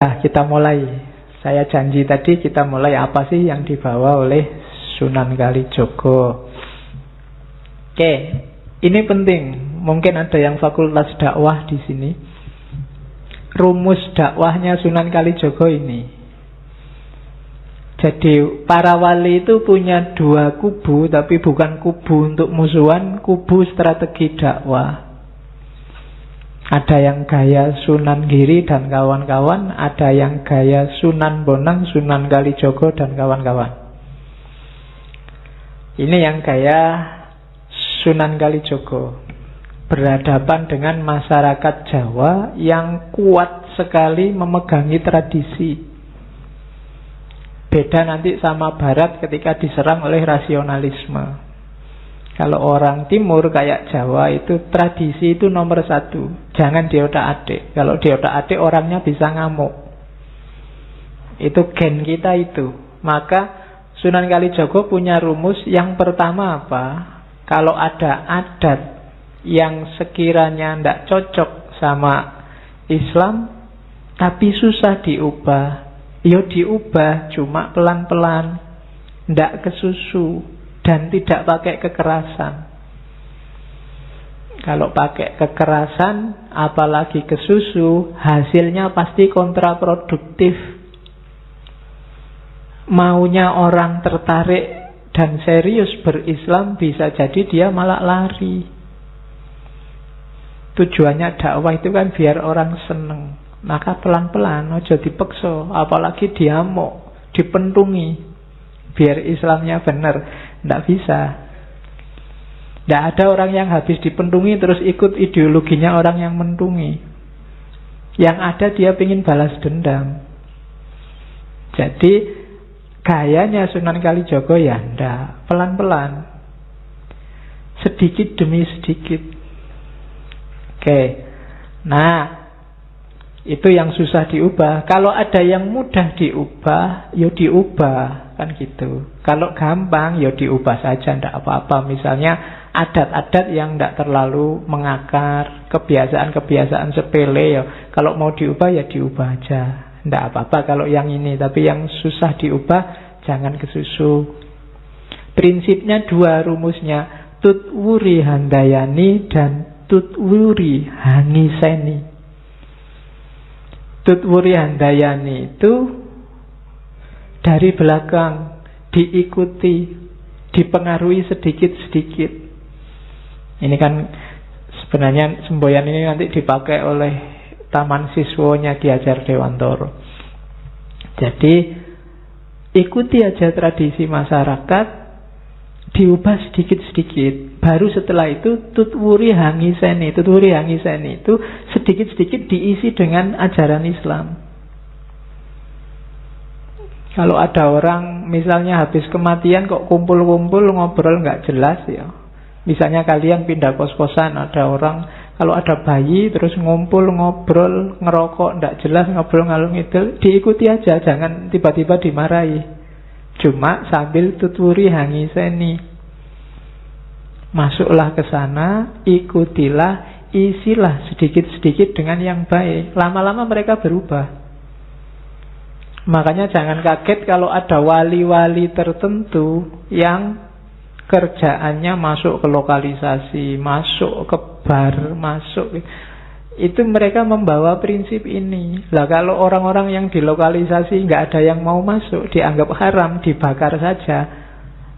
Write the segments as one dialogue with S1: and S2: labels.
S1: Nah, kita mulai. Saya janji tadi kita mulai apa sih yang dibawa oleh Sunan Kalijogo. Oke, ini penting. Mungkin ada yang fakultas dakwah di sini. Rumus dakwahnya Sunan Kalijogo ini. Jadi para wali itu punya dua kubu, tapi bukan kubu untuk musuhan, kubu strategi dakwah. Ada yang gaya Sunan Giri dan kawan-kawan, ada yang gaya Sunan Bonang, Sunan Kalijogo dan kawan-kawan. Ini yang gaya Sunan Kalijogo, berhadapan dengan masyarakat Jawa yang kuat sekali memegangi tradisi. Beda nanti sama Barat ketika diserang oleh rasionalisme. Kalau orang timur kayak Jawa itu tradisi itu nomor satu. Jangan diotak-atik. Kalau diotak-atik orangnya bisa ngamuk. Itu gen kita itu. Maka Sunan Kalijogo punya rumus yang pertama apa? Kalau ada adat yang sekiranya tidak cocok sama Islam tapi susah diubah, ya diubah cuma pelan-pelan, tidak kesusu. Dan tidak pakai kekerasan. Kalau pakai kekerasan, apalagi kesusu, hasilnya pasti kontraproduktif. Maunya orang tertarik dan serius berislam, bisa jadi dia malah lari. Tujuannya dakwah itu kan biar orang seneng. Maka pelan-pelan, ojo dipeksa, apalagi diamuk, dipentungi. Biar Islamnya benar. Tidak bisa. Tidak ada orang yang habis dipentungi terus ikut ideologinya orang yang mentungi. Yang ada dia ingin balas dendam. Jadi gayanya Sunan Kalijogo ya ndak, pelan-pelan, sedikit demi sedikit. Oke. Nah, itu yang susah diubah. Kalau ada yang mudah diubah, ya diubah. Kan gitu. Kalau gampang, ya diubah saja, tidak apa-apa. Misalnya adat-adat yang tidak terlalu mengakar, kebiasaan-kebiasaan sepele, ya kalau mau diubah, ya diubah aja. Tidak apa-apa kalau yang ini. Tapi yang susah diubah, jangan kesusu. Prinsipnya dua rumusnya. Tutwuri Handayani dan Tutwuri Hangiseni. Tutwuri Handayani itu dari belakang, diikuti, dipengaruhi sedikit-sedikit. Ini kan sebenarnya semboyan ini nanti dipakai oleh taman siswonya Ki Hajar Dewantoro. Jadi ikuti aja tradisi masyarakat, diubah sedikit-sedikit. Baru setelah itu Tutwuri Hangiseni. Tutwuri Hangiseni itu sedikit-sedikit diisi dengan ajaran Islam. Kalau ada orang misalnya habis kematian kok kumpul-kumpul ngobrol nggak jelas ya. Misalnya kalian pindah kos-kosan, ada orang kalau ada bayi terus ngumpul ngobrol ngerokok nggak jelas, ngobrol ngalung ngidul, diikuti aja, jangan tiba-tiba dimarahi. Cuma sambil Tutwuri Hangiseni. Masuklah ke sana, ikutilah, isilah sedikit-sedikit dengan yang baik. Lama-lama mereka berubah. Makanya jangan kaget kalau ada wali-wali tertentu yang kerjaannya masuk ke lokalisasi, masuk ke bar, masuk. Itu mereka membawa prinsip ini. Lah kalau orang-orang yang di lokalisasi nggak ada yang mau masuk, dianggap haram, dibakar saja,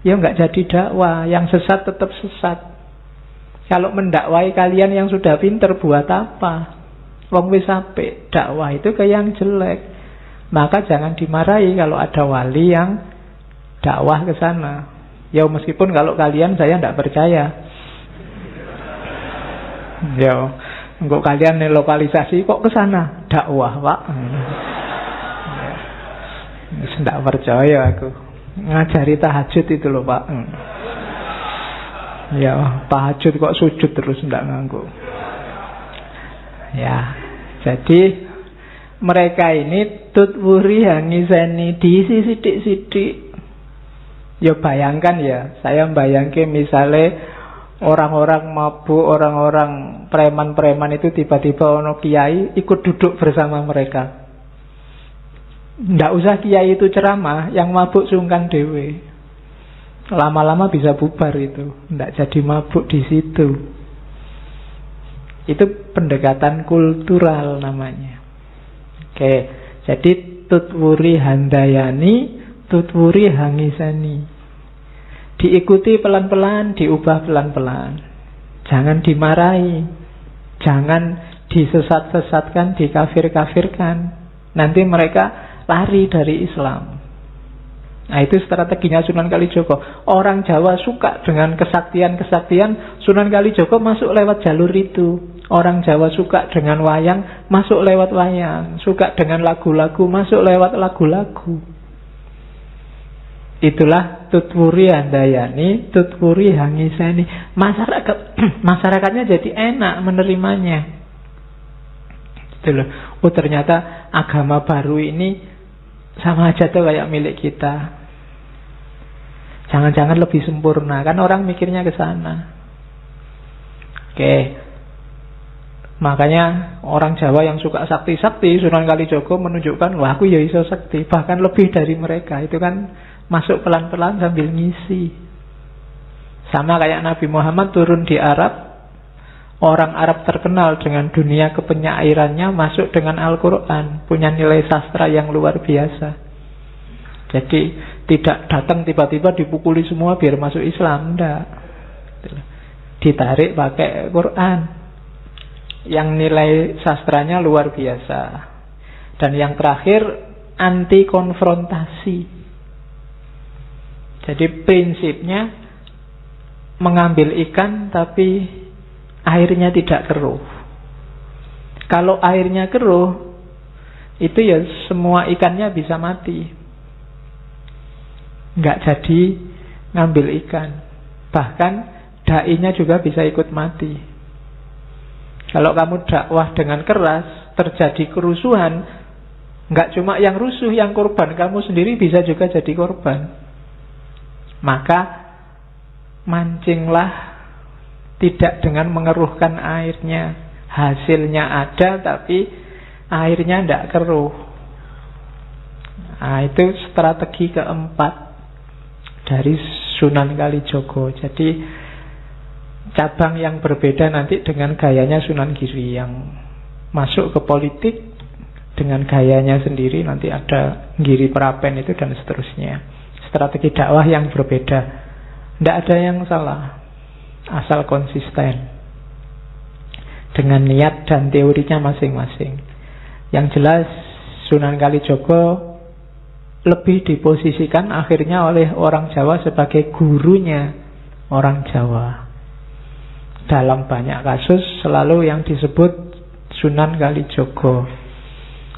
S1: ya nggak jadi dakwah. Yang sesat tetap sesat. Kalau mendakwai kalian yang sudah pinter buat apa? Wong wis apik, dakwah itu ke yang jelek. Maka jangan dimarahi kalau ada wali yang dakwah ke sana. Ya meskipun kalau kalian saya tidak percaya. Ya, kok kalian lokalisasi kok ke sana dakwah, Pak? Ya, tidak percaya aku. Ngajari tahajud itu loh, Pak. Ya, tahajud kok sujud terus tidak nganggu. Ya, jadi mereka ini Tutwuri Hangiseni diisi sidik-sidik. Ya bayangkan ya, saya bayangkan misalnya orang-orang mabuk, orang-orang preman-preman itu tiba-tiba ono kiai ikut duduk bersama mereka. Nggak usah kiai itu ceramah, yang mabuk sungkan dewe. Lama-lama bisa bubar itu, nggak jadi mabuk di situ. Itu pendekatan kultural namanya. Oke, jadi tutwuri handayani, tutwuri hangisani. Diikuti pelan-pelan, diubah pelan-pelan. Jangan dimarahi, jangan disesat-sesatkan, dikafir-kafirkan. Nanti mereka lari dari Islam. Nah, itu strateginya Sunan Kalijogo. Orang Jawa suka dengan kesaktian-kesaktian, Sunan Kalijogo masuk lewat jalur itu. Orang Jawa suka dengan wayang, masuk lewat wayang. Suka dengan lagu-lagu, masuk lewat lagu-lagu. Itulah tutwuri handayani, tutwuri hangisani. Masyarakatnya jadi enak menerimanya. Gitu loh. Oh, ternyata agama baru ini sama aja tuh kayak milik kita. Jangan-jangan lebih sempurna. Kan orang mikirnya ke sana. Oke. Makanya orang Jawa yang suka sakti-sakti, Sunan Kalijogo menunjukkan, wah aku ya iso sakti, bahkan lebih dari mereka. Itu kan masuk pelan-pelan sambil ngisi. Sama kayak Nabi Muhammad turun di Arab. Orang Arab terkenal dengan dunia kepenyairannya, masuk dengan Al-Quran, punya nilai sastra yang luar biasa. Jadi tidak datang tiba-tiba dipukuli semua biar masuk Islam, enggak. Ditarik pakai Quran yang nilai sastranya luar biasa. Dan yang terakhir, anti konfrontasi. Jadi prinsipnya mengambil ikan tapi airnya tidak keruh. Kalau airnya keruh, itu ya semua ikannya bisa mati. Nggak jadi ngambil ikan. Bahkan dai-nya juga bisa ikut mati. Kalau kamu dakwah dengan keras, terjadi kerusuhan, nggak cuma yang rusuh, yang korban, kamu sendiri bisa juga jadi korban. Maka mancinglah tidak dengan mengeruhkan airnya. Hasilnya ada tapi airnya tidak keruh. Nah, itu strategi keempat dari Sunan Kalijogo. Jadi cabang yang berbeda nanti dengan gayanya Sunan Giri, yang masuk ke politik dengan gayanya sendiri. Nanti ada Giri Prapen itu dan seterusnya. Strategi dakwah yang berbeda. Tidak ada yang salah, asal konsisten dengan niat dan teorinya masing-masing. Yang jelas Sunan Kalijogo lebih diposisikan akhirnya oleh orang Jawa sebagai gurunya orang Jawa. Dalam banyak kasus selalu yang disebut Sunan Kalijogo.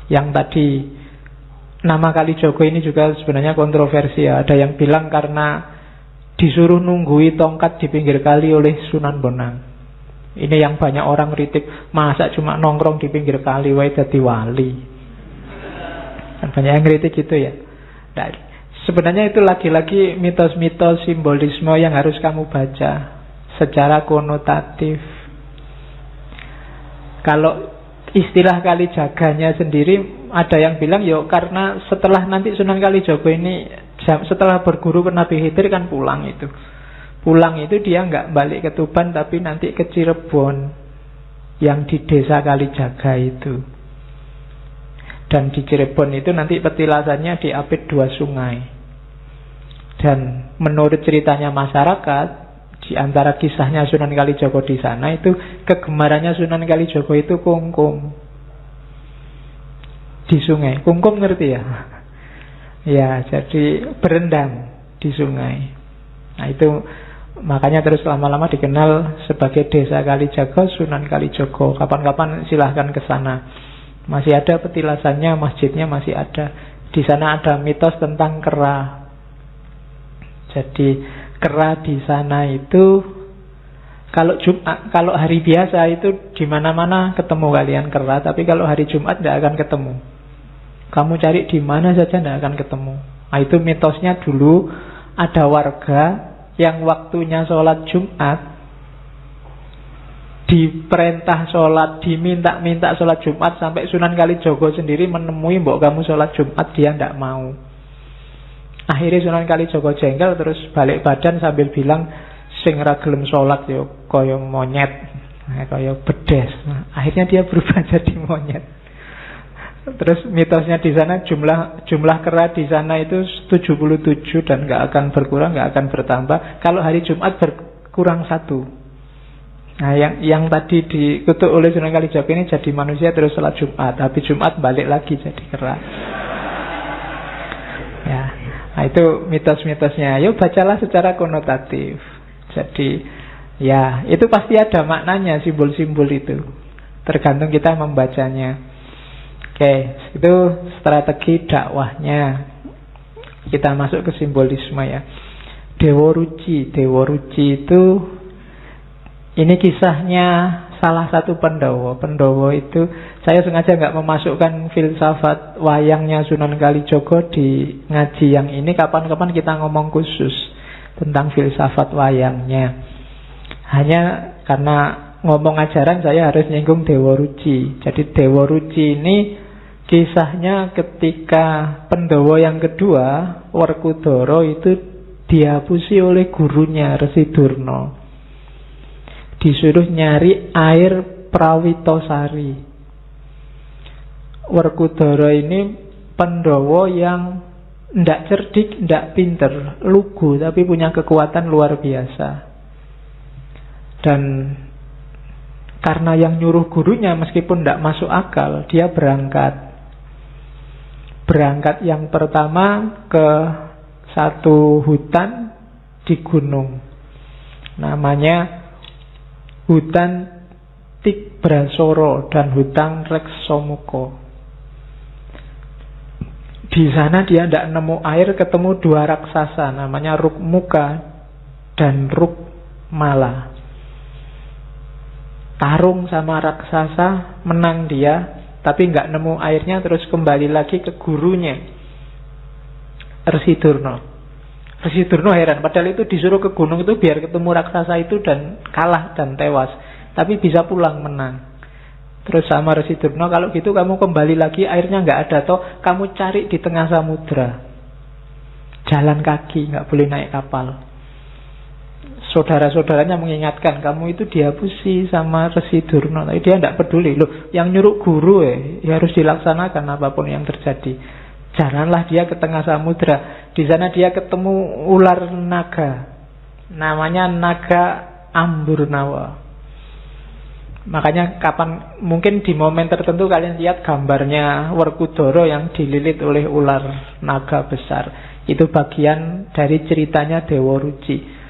S1: Yang tadi nama Kalijogo ini juga sebenarnya kontroversial. Ada yang bilang karena disuruh nunggui tongkat di pinggir kali oleh Sunan Bonang. Ini yang banyak orang kritik, masa cuma nongkrong di pinggir kali wae dadi wali. Dan banyak yang kritik gitu ya. Nah, sebenarnya itu lagi-lagi mitos-mitos simbolisme yang harus kamu baca secara konotatif. Kalau istilah Kalijaganya sendiri, ada yang bilang yuk karena setelah nanti Sunan Kalijogo ini setelah berguru ke Nabi Khidir kan pulang itu. Pulang itu dia nggak balik ke Tuban tapi nanti ke Cirebon yang di desa Kalijaga itu. Dan di Cirebon itu nanti petilasannya diapit 2 sungai. Dan menurut ceritanya masyarakat, di antara kisahnya Sunan Kalijogo di sana itu kegemarannya Sunan Kalijogo itu kungkum di sungai. Kungkum ngerti ya? Ya, jadi berendam di sungai. Nah itu makanya terus lama-lama dikenal sebagai desa Kalijaga, Sunan Kalijogo. Kapan-kapan silahkan ke sana. Masih ada petilasannya, masjidnya masih ada. Di sana ada mitos tentang kera. Jadi kera di sana itu kalau Jumat, kalau hari biasa itu di mana-mana ketemu kalian kera, tapi kalau hari Jumat tidak akan ketemu. Kamu cari di mana saja tidak akan ketemu. Nah, itu mitosnya dulu ada warga yang waktunya sholat Jumat diperintah sholat, diminta-minta sholat Jumat, sampai Sunan Kalijogo sendiri menemui mbok kamu sholat Jumat, dia tidak mau. Akhirnya Sunan Kalijogo jengkel, terus balik badan sambil bilang, sing ra gelem sholat yo kaya monyet, kaya bedes. Nah, akhirnya dia berubah jadi monyet. Terus mitosnya di sana jumlah kera di sana itu 77 dan nggak akan berkurang, nggak akan bertambah. Kalau hari Jumat berkurang 1. Nah, yang tadi dikutuk oleh Sunan Kalijogo ini jadi manusia terus sholat Jumat, habis Jumat balik lagi jadi kera. Ya, nah itu mitos-mitosnya. Yuk bacalah secara konotatif. Jadi, ya itu pasti ada maknanya simbol-simbol itu. Tergantung kita membacanya. Oke, itu strategi dakwahnya. Kita masuk ke simbolisme ya. Dewa Ruci itu, ini kisahnya salah satu Pandhawa. Pandhawa itu, saya sengaja nggak memasukkan filsafat wayangnya Sunan Kalijogo di ngaji yang ini. Kapan-kapan kita ngomong khusus tentang filsafat wayangnya. Hanya karena ngomong ajaran saya harus nyinggung Dewa Ruci. Jadi Dewa Ruci ini kisahnya ketika Pandhawa yang kedua, Werkudara, itu dihapusi oleh gurunya Resi Durna. Disuruh nyari air Prawitosari. Werkudara ini Pandhawa yang ndak cerdik, ndak pinter, lugu, tapi punya kekuatan luar biasa. Dan karena yang nyuruh gurunya meskipun ndak masuk akal, dia berangkat. Berangkat yang pertama ke satu hutan di gunung. Namanya hutan Tibrasara dan hutan Reksomuka. Di sana dia tidak nemu air, ketemu dua raksasa namanya Rukmuka dan Rukmala. Tarung sama raksasa, menang dia, tapi nggak nemu airnya, terus kembali lagi ke gurunya Resi Durna. Resi Durna heran, padahal itu disuruh ke gunung itu biar ketemu raksasa itu dan kalah dan tewas, tapi bisa pulang menang. Terus sama Resi Durna, kalau gitu kamu kembali lagi, airnya nggak ada toh, kamu cari di tengah samudra, jalan kaki, nggak boleh naik kapal. Saudara-saudaranya mengingatkan, kamu itu dihapusi sama Resi Durna, tapi dia tidak peduli. Loh, yang nyuruh guru ya harus dilaksanakan apapun yang terjadi. Jalanlah dia ke tengah samudra. Di sana dia ketemu ular naga, namanya naga Amburnawa. Makanya mungkin di momen tertentu kalian lihat gambarnya Werkudara yang dililit oleh ular naga besar. Itu bagian dari ceritanya Dewa Ruci.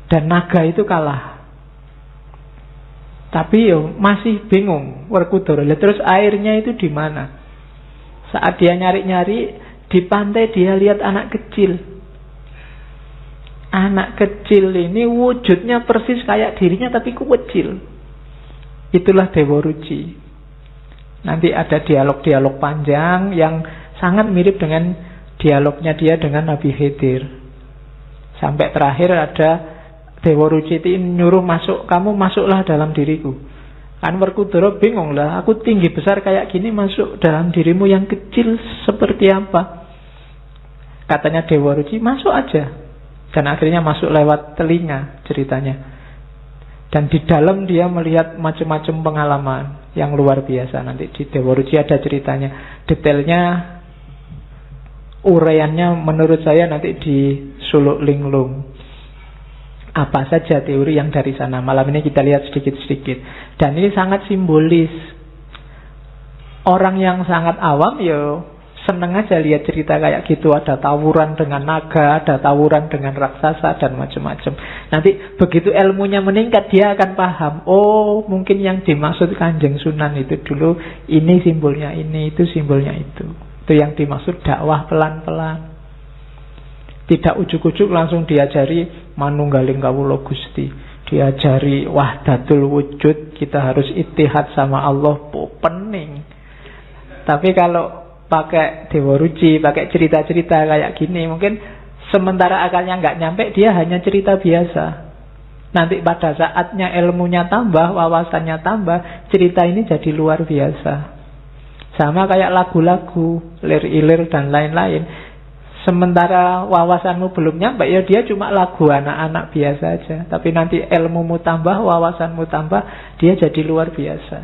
S1: Dan naga itu kalah. Tapi masih bingung Werkudara. Terus airnya itu di mana? Saat dia nyari-nyari di pantai, dia lihat anak kecil. Anak kecil ini wujudnya persis kayak dirinya tapi kecil. Itulah Dewa Ruci. Nanti ada dialog-dialog panjang yang sangat mirip dengan dialognya dia dengan Nabi Khidir. Sampai terakhir ada Dewa Ruci itu nyuruh masuk, kamu masuklah dalam diriku. Kan Werkudara bingung lah, aku tinggi besar kayak gini masuk dalam dirimu yang kecil seperti apa? Katanya Dewa Ruci, masuk aja. Dan akhirnya masuk lewat telinga ceritanya. Dan di dalam dia melihat macam-macam pengalaman yang luar biasa. Nanti di Dewa Ruci ada ceritanya. Detailnya, uraiannya menurut saya nanti di Suluk Linglung. Apa saja teori yang dari sana. Malam ini kita lihat sedikit-sedikit. Dan ini sangat simbolis. Orang yang sangat awam seneng aja lihat cerita kayak gitu. Ada tawuran dengan naga, ada tawuran dengan raksasa dan macam-macam. Nanti begitu ilmunya meningkat, dia akan paham. Oh, mungkin yang dimaksud Kanjeng Sunan itu dulu, ini simbolnya ini, itu simbolnya itu. Itu yang dimaksud dakwah pelan-pelan. Tidak ujuk-ujuk langsung diajari manunggaling kawula Gusti, diajari wahdatul wujud, kita harus ittihad sama Allah, pening. Tapi kalau pakai Dewa Ruci, pakai cerita-cerita kayak gini, mungkin sementara akalnya nggak nyampe, dia hanya cerita biasa. Nanti pada saatnya ilmunya tambah, wawasannya tambah, cerita ini jadi luar biasa. Sama kayak lagu-lagu, lir-ilir dan lain-lain. Sementara wawasanmu belum nyampe, ya dia cuma lagu anak-anak biasa aja. Tapi nanti ilmumu tambah, wawasanmu tambah, dia jadi luar biasa.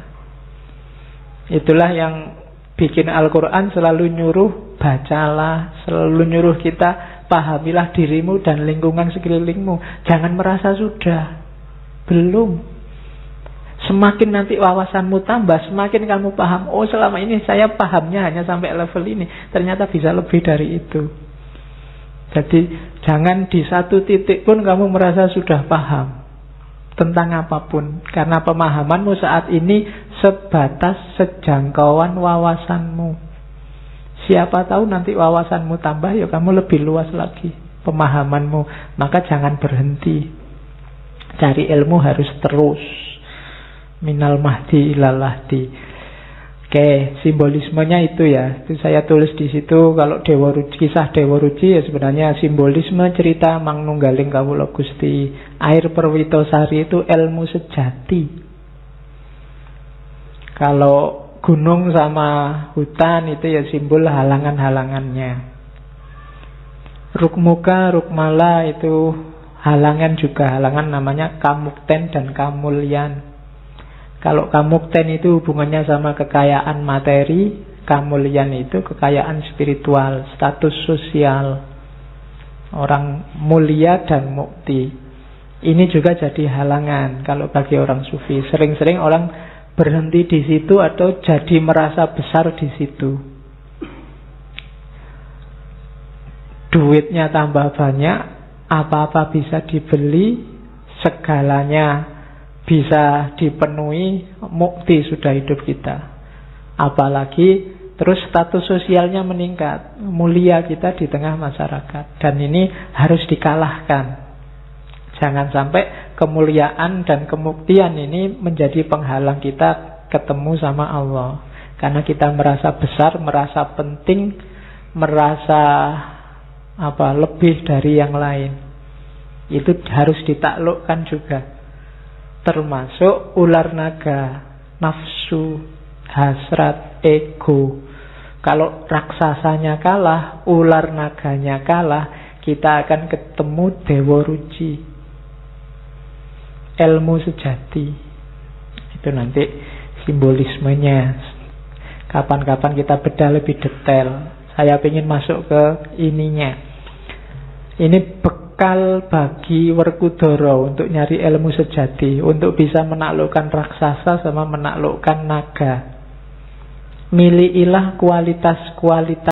S1: Itulah yang bikin Al-Quran selalu nyuruh bacalah, selalu nyuruh kita pahamilah dirimu dan lingkungan sekelilingmu. Jangan merasa sudah, belum. Semakin nanti wawasanmu tambah, semakin kamu paham, oh selama ini saya pahamnya hanya sampai level ini, ternyata bisa lebih dari itu. Jadi jangan di satu titik pun kamu merasa sudah paham tentang apapun, karena pemahamanmu saat ini sebatas sejangkauan wawasanmu. Siapa tahu nanti wawasanmu tambah, ya kamu lebih luas lagi pemahamanmu. Maka jangan berhenti. Cari ilmu harus terus. Minal mahdi ilal lahdi. Oke, simbolismenya itu ya. Itu saya tulis di situ. Kalau kisah Dewa Ruci ya sebenarnya simbolisme cerita Mangnunggaling Kawula Gusti. Air Perwitosari itu ilmu sejati. Kalau gunung sama hutan itu ya simbol halangan-halangannya. Rukmuka, Rukmala itu halangan juga. Halangan namanya Kamukten dan Kamulyan. Kalau Kamukten itu hubungannya sama kekayaan materi, Kamulyan itu kekayaan spiritual, status sosial. Orang mulia dan mukti. Ini juga jadi halangan kalau bagi orang sufi. Sering-sering orang berhenti di situ atau jadi merasa besar di situ. Duitnya tambah banyak, apa-apa bisa dibeli, segalanya bisa dipenuhi, mukti sudah hidup kita. Apalagi terus status sosialnya meningkat, mulia kita di tengah masyarakat. Dan ini harus dikalahkan. Jangan sampai kemuliaan dan kemuktian ini menjadi penghalang kita ketemu sama Allah. Karena kita merasa besar, merasa penting, merasa lebih dari yang lain. Itu harus ditaklukkan juga. Termasuk ular naga, nafsu, hasrat, ego. Kalau raksasanya kalah, ular naganya kalah, kita akan ketemu Dewa Ruci, ilmu sejati. Itu nanti simbolismenya. Kapan-kapan kita bedah lebih detail. Saya ingin masuk ke ininya. Ini bekal bagi Werkudara untuk nyari ilmu sejati, untuk bisa menaklukkan raksasa sama menaklukkan naga. Milikilah kualitas-kualitas